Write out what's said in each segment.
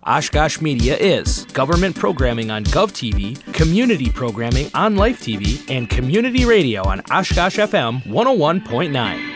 Oshkosh Media is government programming on GovTV, community programming on Life TV, and community radio on Oshkosh FM 101.9.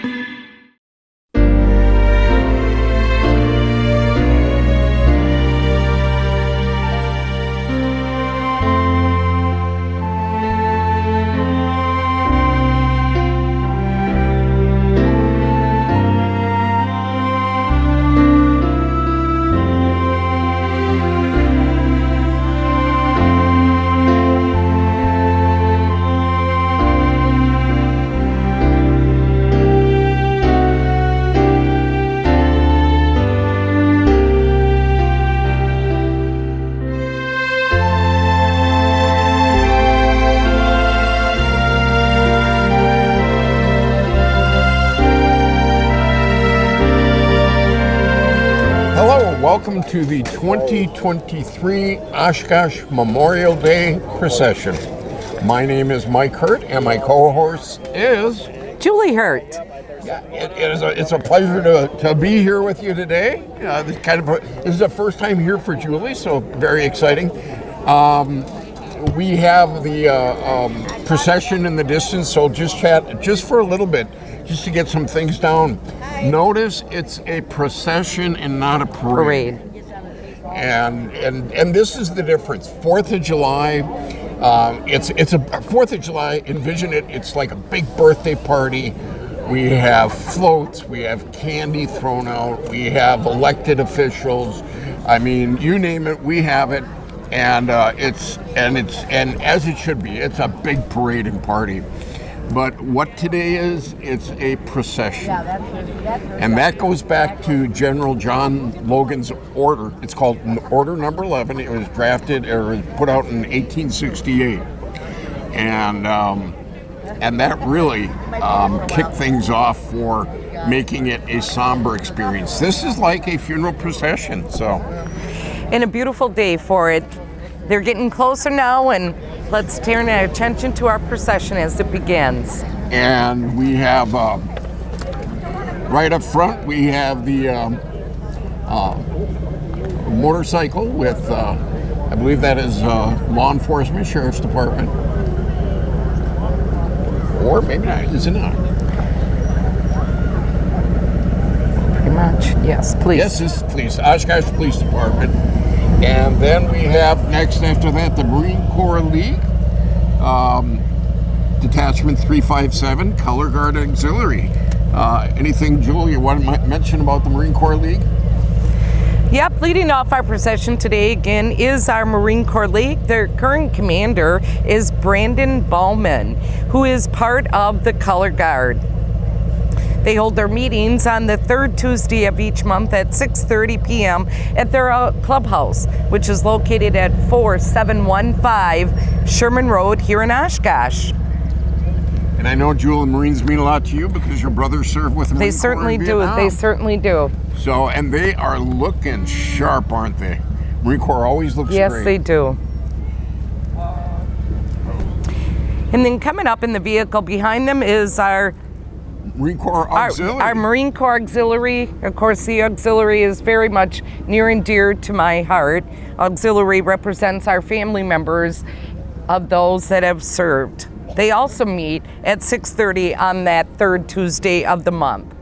Welcome to the 2023 Oshkosh Memorial Day Procession. My name is Mike Hert, and my co-host is Julie Hert. Yeah, it's a pleasure to be here with you today. This is the first time here for Julie, so very exciting. We have the procession in the distance, so just chat just for a little bit, just to get some things down. Notice it's a procession and not a parade. And this is the difference. 4th of July, it's a 4th of July, envision it, it's like a big birthday party. We have floats, we have candy thrown out, we have elected officials. I mean, you name it, we have it. And it's as it should be. It's a big parade and party. But what today is, it's a procession. And that goes back to General John Logan's order. It's called Order Number 11. It was drafted or put out in 1868. And that really kicked things off for making it a somber experience. This is like a funeral procession, so. And a beautiful day for it. They're getting closer now, and let's turn our attention to our procession as it begins. And we have, right up front, we have the motorcycle with, I believe that is law enforcement, sheriff's department. Or maybe not, is it not? Pretty much, yes, please. Yes, this is police, Oshkosh Police Department. And then we have next after that the Marine Corps League, Detachment 357, Color Guard Auxiliary. Anything, Julie, you want to mention about the Marine Corps League? Yep, leading off our procession today again is our Marine Corps League. Their current commander is Brandon Bowman, who is part of the Color Guard. They hold their meetings on the third Tuesday of each month at 6:30 p.m. at their clubhouse, which is located at 4715 Sherman Road here in Oshkosh. And I know, Jewel, and Marines mean a lot to you because your brothers served with the Marine Corps. They certainly do. They certainly do. So, and they are looking sharp, aren't they? Marine Corps always looks great. Yes, they do. And then coming up in the vehicle behind them is our Marine Corps Auxiliary. Our Marine Corps Auxiliary. Of course, the Auxiliary is very much near and dear to my heart. Auxiliary represents our family members of those that have served. They also meet at 6:30 on that third Tuesday of the month.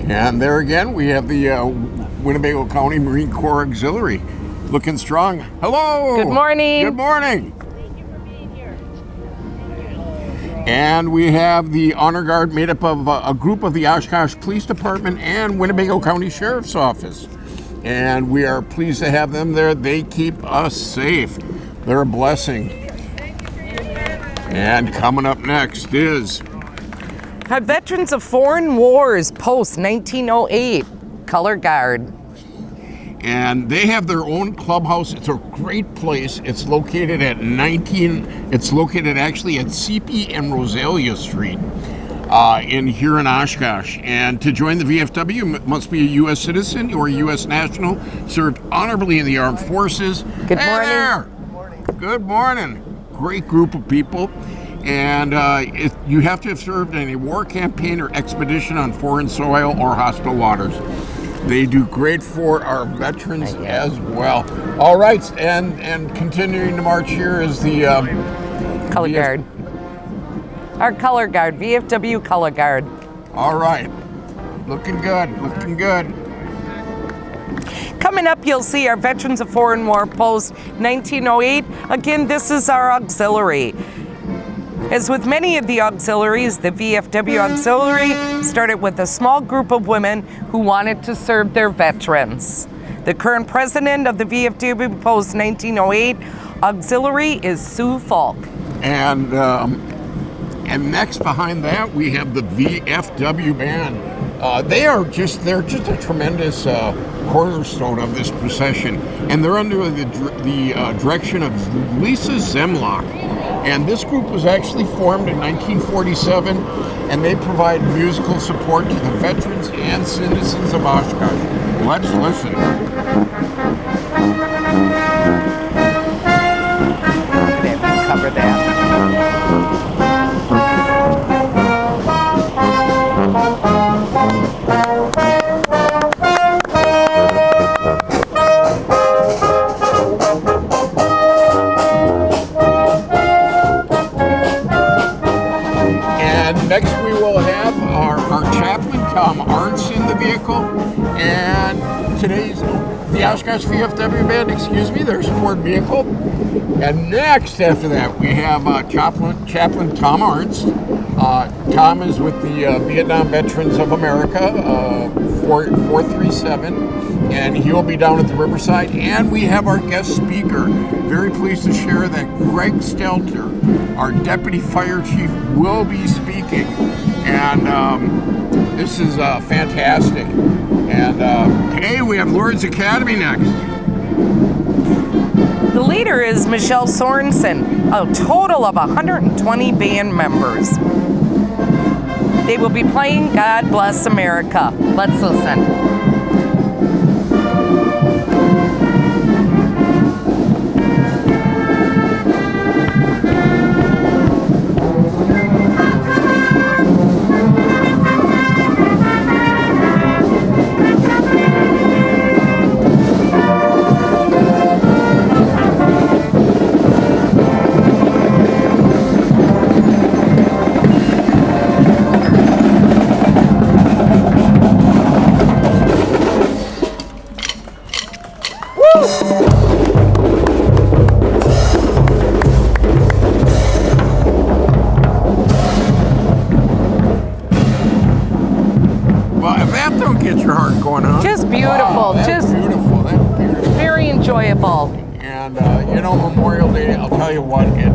And there again, we have the Winnebago County Marine Corps Auxiliary. Looking strong. Hello! Good morning! Good morning! And we have the Honor Guard made up of a group of the Oshkosh Police Department and Winnebago County Sheriff's Office. And we are pleased to have them there. They keep us safe. They're a blessing. And coming up next is Our Veterans of Foreign Wars post-1908 Color Guard. And they have their own clubhouse. It's a great place. It's located at actually at CP and Rosalia Street here in Oshkosh. And to join the VFW, you must be a U.S. citizen or a U.S. national, served honorably in the armed forces. Good morning. There. Good morning. Great group of people. And you have to have served in a war campaign or expedition on foreign soil or hostile waters. They do great for our veterans as well. All right, and continuing to march here is the Color Guard. Our Color Guard, VFW Color Guard. All right, looking good, looking good. Coming up, you'll see our Veterans of Foreign War Post 1908. Again, this is our auxiliary. As with many of the auxiliaries, the VFW auxiliary started with a small group of women who wanted to serve their veterans. The current president of the VFW Post 1908 auxiliary is Sue Falk. And next behind that, we have the VFW band. They're just a tremendous cornerstone of this procession, and they're under the direction of Lisa Zemlock. And this group was actually formed in 1947, and they provide musical support to the veterans and citizens of Oshkosh. Let's listen. Cover that. Next, we will have our chaplain, Tom Arntz, in the vehicle, and today's the Oshkosh VFW band, their support vehicle. And next, after that, we have chaplain Tom Arntz. Tom is with the Vietnam Veterans of America, 437, and he'll be down at the Riverside. And we have our guest speaker. Very pleased to share that Greg Stelter, our Deputy Fire Chief, will be speaking. And this is fantastic. And hey, we have Lord's Academy next. The leader is Michelle Sorensen, a total of 120 band members. They will be playing God Bless America. Let's listen. Just beautiful. Wow, just beautiful. That's beautiful. Very enjoyable. And Memorial Day, I'll tell you what, I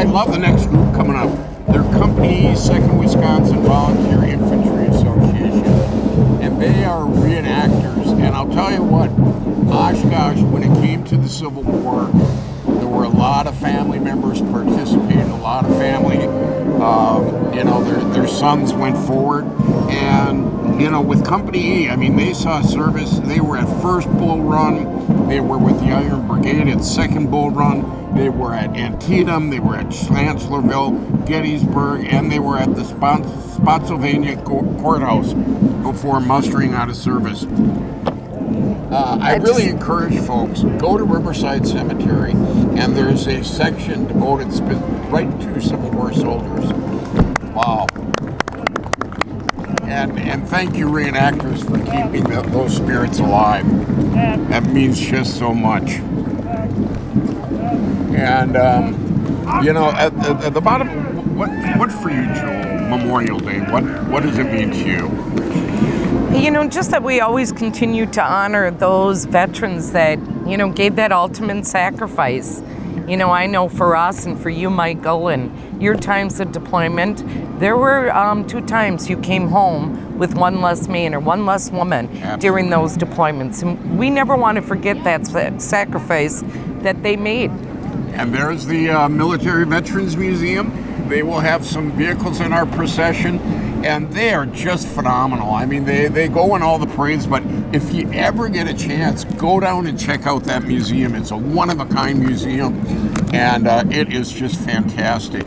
love the next group coming up. They're Company 2nd Wisconsin Volunteer Infantry Association, and they are reenactors. And I'll tell you what, Oshkosh, when it came to the Civil War, there were a lot of family members participating, a lot of family, their sons went forward. And, with Company E, they saw service. They were at 1st Bull Run. They were with the Iron Brigade at 2nd Bull Run. They were at Antietam. They were at Chancellorsville, Gettysburg, and they were at the Spotsylvania Courthouse before mustering out of service. I really encourage folks, go to Riverside Cemetery, and there's a section devoted right to Civil War soldiers. Wow. And thank you, reenactors, for keeping those spirits alive. That means just so much. And, at the bottom, what for you, Joel, Memorial Day? What does it mean to you? Just that we always continue to honor those veterans that, gave that ultimate sacrifice. I know for us and for you, Michael, and your times of deployment, there were 2 times you came home with one less man or one less woman. Absolutely. During those deployments. And we never want to forget that sacrifice that they made. And there's the Military Veterans Museum. They will have some vehicles in our procession. and they are just phenomenal. I mean, they go in all the parades, but if you ever get a chance, go down and check out that museum. It's a one-of-a-kind museum, and it is just fantastic.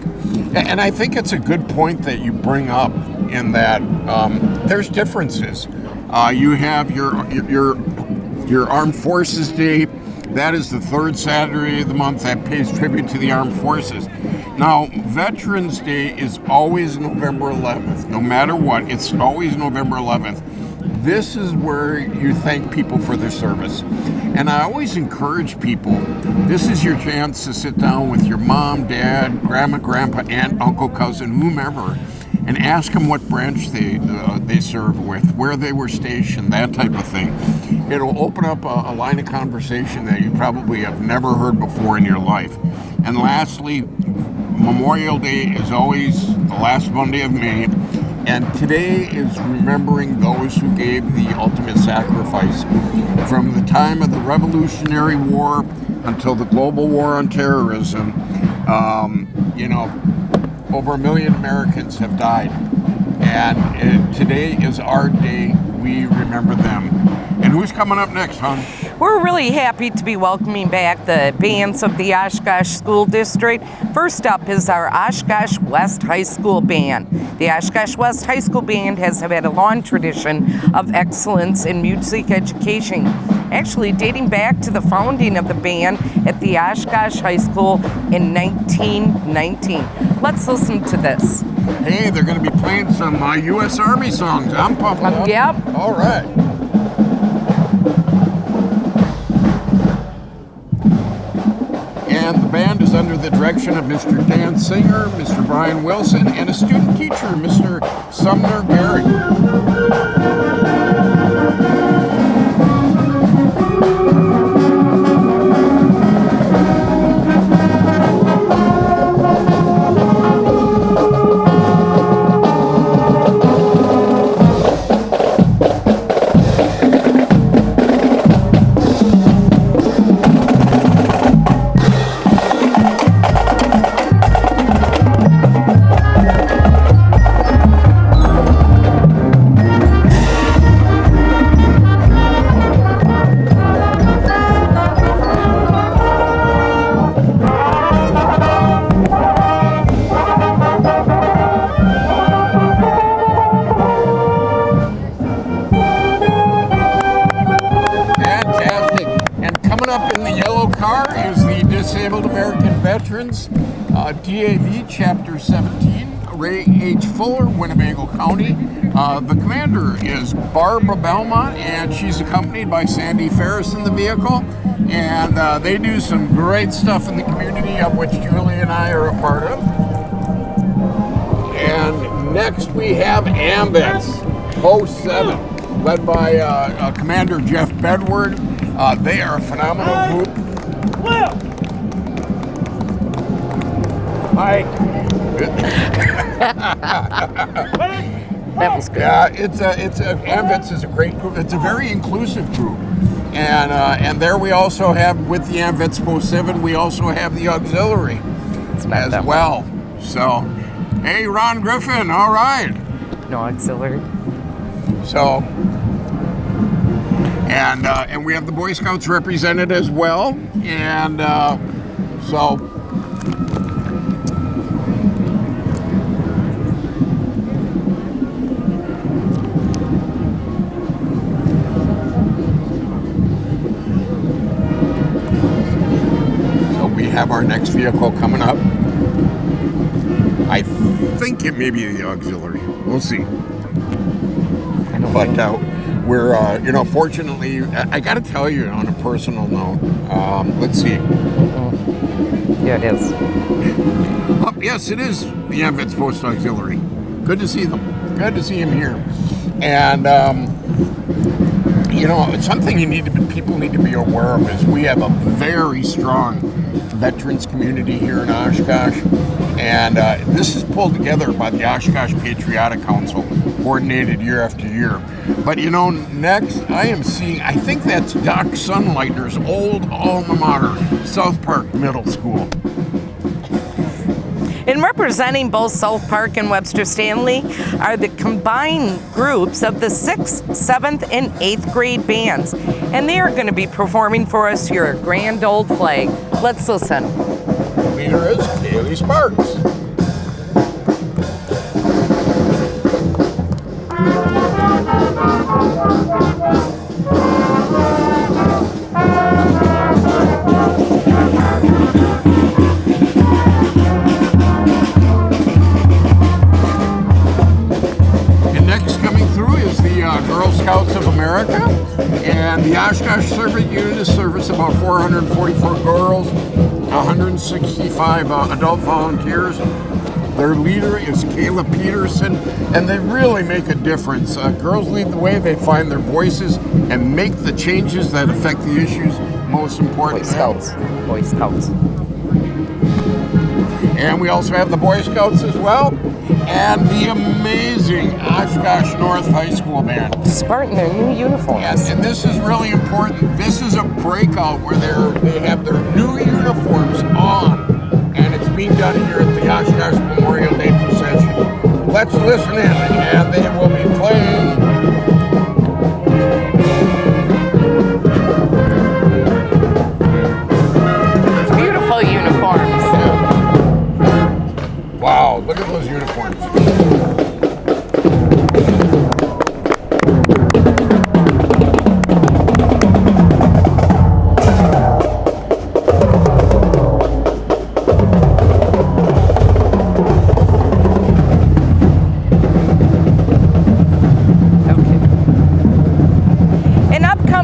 And I think it's a good point that you bring up in that there's differences. You have your Armed Forces Day. That is the third Saturday of the month that pays tribute to the Armed Forces. Now, Veterans Day is always November 11th. No matter what, it's always November 11th. This is where you thank people for their service. And I always encourage people, this is your chance to sit down with your mom, dad, grandma, grandpa, aunt, uncle, cousin, whomever, and ask them what branch they serve with, where they were stationed, that type of thing. It'll open up a line of conversation that you probably have never heard before in your life. And lastly, Memorial Day is always the last Monday of May, and today is remembering those who gave the ultimate sacrifice. From the time of the Revolutionary War until the global war on terrorism, over 1 million Americans have died. And today is our day. We remember them. And who's coming up next, hon? We're really happy to be welcoming back the bands of the Oshkosh School District. First up is our Oshkosh West High School Band. The Oshkosh West High School Band has had a long tradition of excellence in music education, actually dating back to the founding of the band at the Oshkosh High School in 1919. Let's listen to this. Hey, they're going to be playing some U.S. Army songs. I'm pumped up. Yep. All right. And the band is under the direction of Mr. Dan Singer, Mr. Brian Wilson, and a student teacher, Mr. Sumner Gary. Disabled American Veterans, DAV Chapter 17, Ray H. Fuller, Winnebago County. The commander is Barbara Belmont, and she's accompanied by Sandy Ferris in the vehicle. And they do some great stuff in the community, of which Julie and I are a part of. And next we have AMVETS, Post 7, led by Commander Jeff Bedward. They are a phenomenal group. Mike. That was good. Yeah, AMVETS is a great group. It's a very inclusive group. And there we also have, with the AMVETS Post 7, we also have the auxiliary as well. So, hey, Ron Griffin, all right. No auxiliary. So, and we have the Boy Scouts represented as well. And so, have our next vehicle coming up. I think it may be the auxiliary. We'll see. But we're, fortunately, I got to tell you on a personal note. Let's see. Yeah, it is. Oh, yes, it is the AMVETS Post Auxiliary. Good to see them. Good to see him here. And something people need to be aware of is we have a very strong veterans community here in Oshkosh, and this is pulled together by the Oshkosh Patriotic Council, coordinated year after year. But next I am seeing, I think that's Doc Sunlighter's old alma mater, South Park Middle School. And representing both South Park and Webster Stanley are the combined groups of the 6th, 7th, and 8th grade bands. And they are going to be performing for us here at Grand Old Flag. Let's listen. The leader is Kaylee Sparks. Girl Scouts of America, and the Oshkosh Service Unit has serviced about 444 girls, 165 adult volunteers. Their leader is Kayla Peterson, and they really make a difference. Girls lead the way, they find their voices and make the changes that affect the issues most important. Boy Scouts. Boy Scouts. And we also have the Boy Scouts as well, and the amazing Oshkosh North High School Band. Sporting their new uniforms. Yes, and this is really important. This is a breakout where they have their new uniforms on, and it's being done here at the Oshkosh Memorial Day Procession. Let's listen in, and they will be playing. Beautiful uniforms. Wow, look at those uniforms.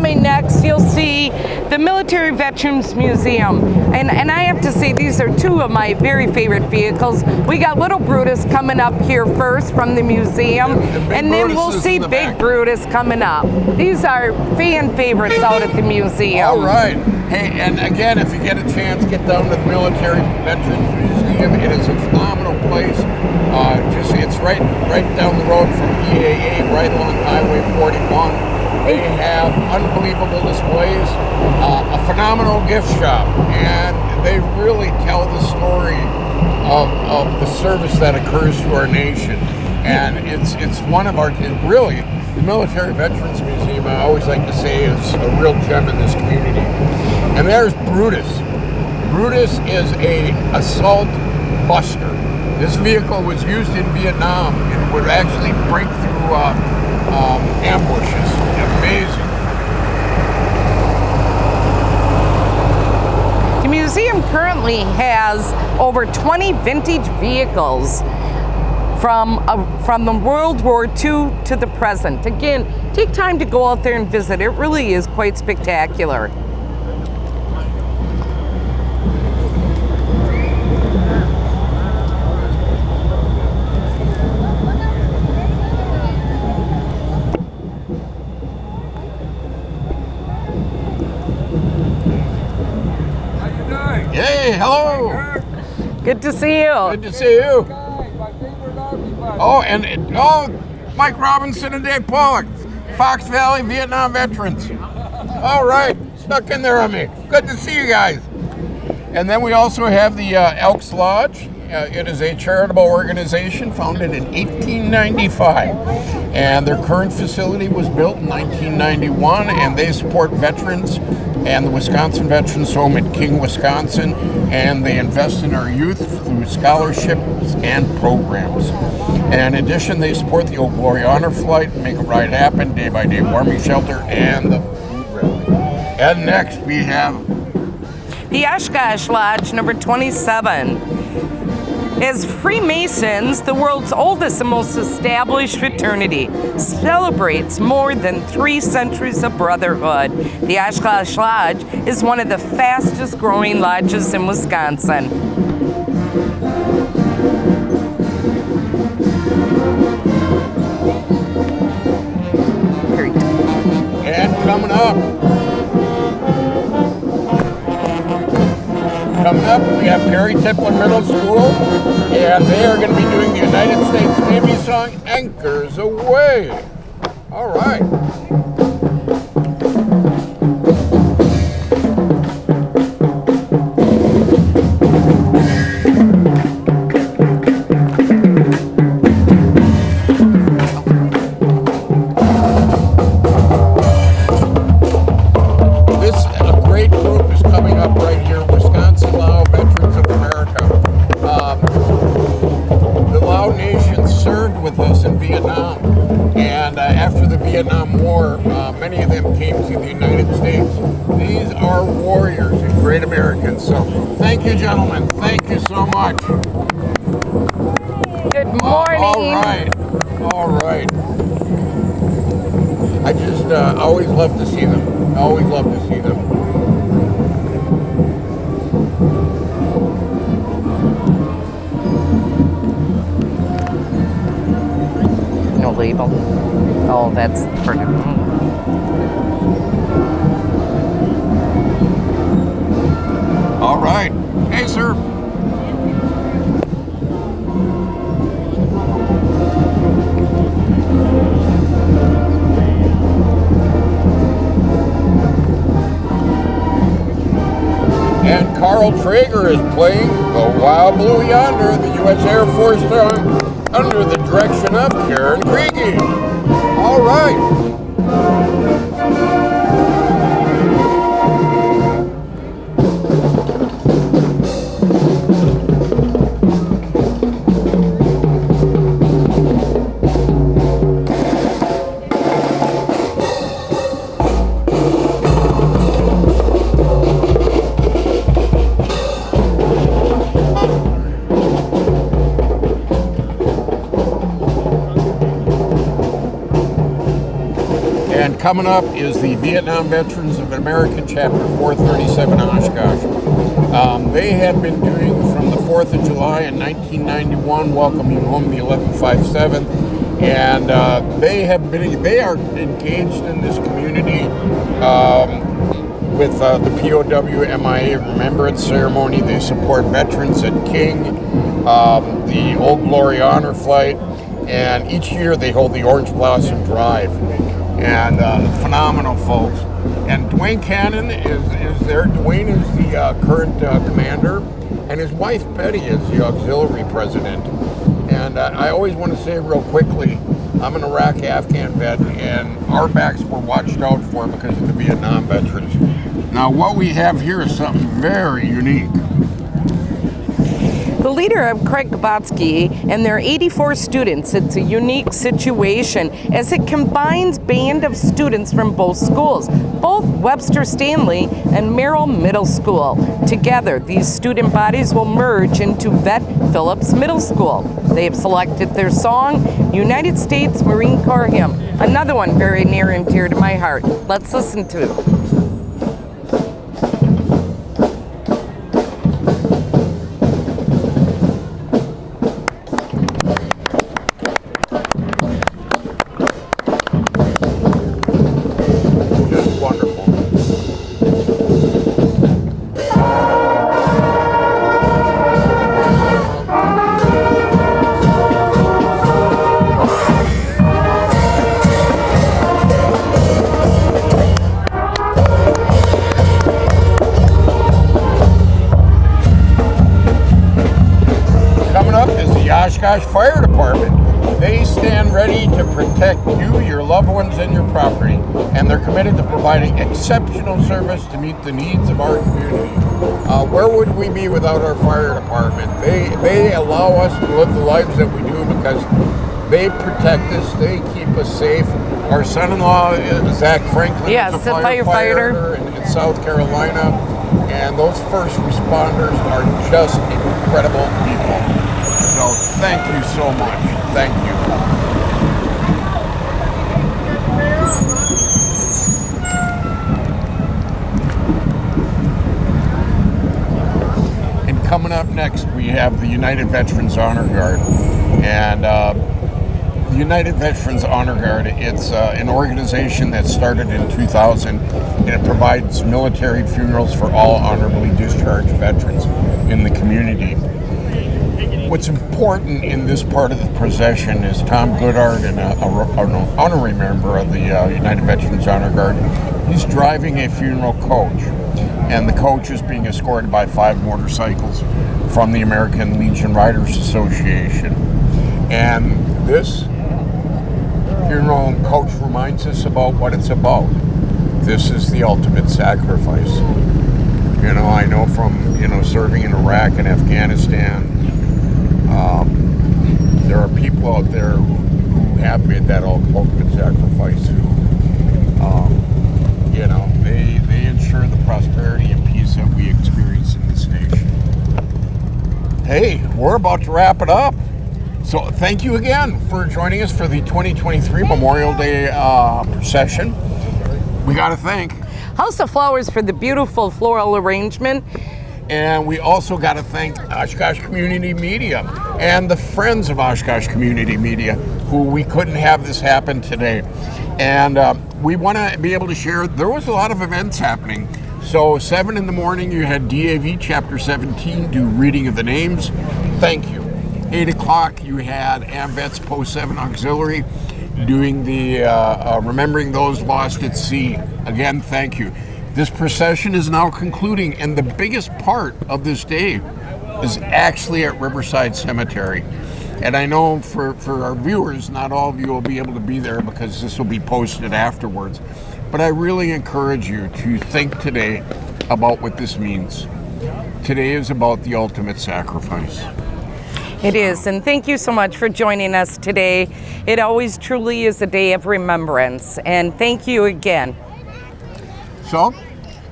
Next, you'll see the Military Veterans Museum. And I have to say, these are two of my very favorite vehicles. We got Little Brutus coming up here first from the museum, and then we'll see Big Brutus coming up. These are fan favorites out at the museum. All right. Hey, and again, if you get a chance, get down to the Military Veterans Museum. It is a phenomenal place. It's right down the road from EAA, right along Highway 41. They have unbelievable displays, a phenomenal gift shop, and they really tell the story of the service that occurs to our nation. And it's one of our, really, the Military Veterans Museum, I always like to say, is a real gem in this community. And there's Brutus. Brutus is a assault buster. This vehicle was used in Vietnam and would actually break through ambushes. Amazing. The museum currently has over 20 vintage vehicles from the World War II to the present. Again, take time to go out there and visit. It really is quite spectacular. Hey, hello. Good to see you. Good to see you. Oh, Mike Robinson and Dave Pollock, Fox Valley Vietnam veterans. All right, stuck in there on me. Good to see you guys. And then we also have the Elks Lodge. It is a charitable organization founded in 1895, and their current facility was built in 1991, and they support veterans and the Wisconsin Veterans Home in King, Wisconsin, and they invest in our youth through scholarships and programs. And in addition, they support the Old Glory Honor Flight, Make a Ride Happen, Day by Day Warming Shelter, and the food rally. And next we have the Oshkosh Lodge, number 27. As Freemasons, the world's oldest and most established fraternity, celebrates more than 3 centuries of brotherhood. The Oshkosh Lodge is one of the fastest growing lodges in Wisconsin. And coming up, we have Perry Tipler Middle School, and they are going to be doing the United States Navy song, Anchors Away. All right. more. Many of them came to the United States. These are warriors and great Americans. So thank you, gentlemen. Thank you so much. Good morning. All right. I just always love to see them. Always love to see them. No label. Oh, that's perfect. All right. Hey, sir. And Carl Traeger is playing The Wild Blue Yonder, the U.S. Air Force song, under the direction of Karen Kriege. All right. And coming up is the Vietnam Veterans of American Chapter 437 Oshkosh. They have been doing from the 4th of July in 1991, welcoming home the 1157, and they are engaged in this community with the POW MIA Remembrance Ceremony. They support veterans at King, the Old Glory Honor Flight, and each year they hold the Orange Blossom Drive. And phenomenal folks. And Dwayne Cannon is there. Dwayne is the current commander, and his wife Betty is the auxiliary president. And I always want to say real quickly, I'm an Iraq-Afghan vet, and our backs were watched out for because of the Vietnam veterans. Now what we have here is something very unique. The leader of Craig Gabotsky and their 84 students, it's a unique situation as it combines band of students from both schools, both Webster Stanley and Merrill Middle School. Together, these student bodies will merge into Vet Phillips Middle School. They have selected their song, United States Marine Corps Hymn, another one very near and dear to my heart. Let's listen to it. Oshkosh Fire Department. They stand ready to protect you, your loved ones, and your property, and they're committed to providing exceptional service to meet the needs of our community. Where would we be without our fire department? They allow us to live the lives that we do because they protect us, they keep us safe. Our son-in-law, Zach Franklin, is a firefighter in South Carolina, and those first responders are just incredible people. So thank you so much. Thank you. And coming up next, we have the United Veterans Honor Guard. And the United Veterans Honor Guard, it's an organization that started in 2000, and it provides military funerals for all honorably discharged veterans in the community. What's important in this part of the procession is Tom Goodard, an honorary member of the United Veterans Honor Guard. He's driving a funeral coach, and the coach is being escorted by 5 motorcycles from the American Legion Riders Association. And this funeral coach reminds us about what it's about. This is the ultimate sacrifice. You know, I know from, serving in Iraq and Afghanistan, there are people out there who have made that ultimate sacrifice, who hey, we're about to wrap it up. So thank you again for joining us for the 2023 Memorial Day procession. We got to thank House of Flowers for the beautiful floral arrangement. And we also got to thank Oshkosh Community Media and the friends of Oshkosh Community Media, who we couldn't have this happen today. And we want to be able to share, there was a lot of events happening. So 7 in the morning, you had DAV Chapter 17 do reading of the names. Thank you. 8 o'clock, you had AMVETS Post 7 Auxiliary doing the Remembering Those Lost at Sea. Again, thank you. This procession is now concluding, and the biggest part of this day is actually at Riverside Cemetery. And I know for our viewers, not all of you will be able to be there because this will be posted afterwards. But I really encourage you to think today about what this means. Today is about the ultimate sacrifice. It is, and thank you so much for joining us today. It always truly is a day of remembrance, and thank you again. So,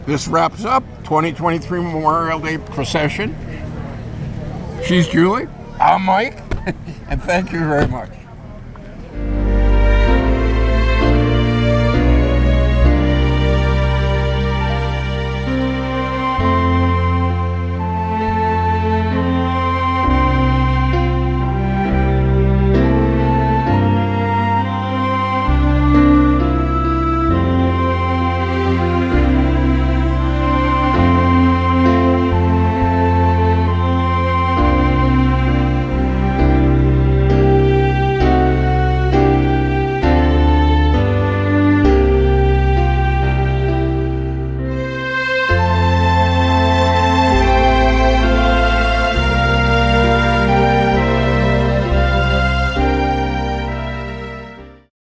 this wraps up 2023 Memorial Day procession. She's Julie, I'm Mike, and thank you very much.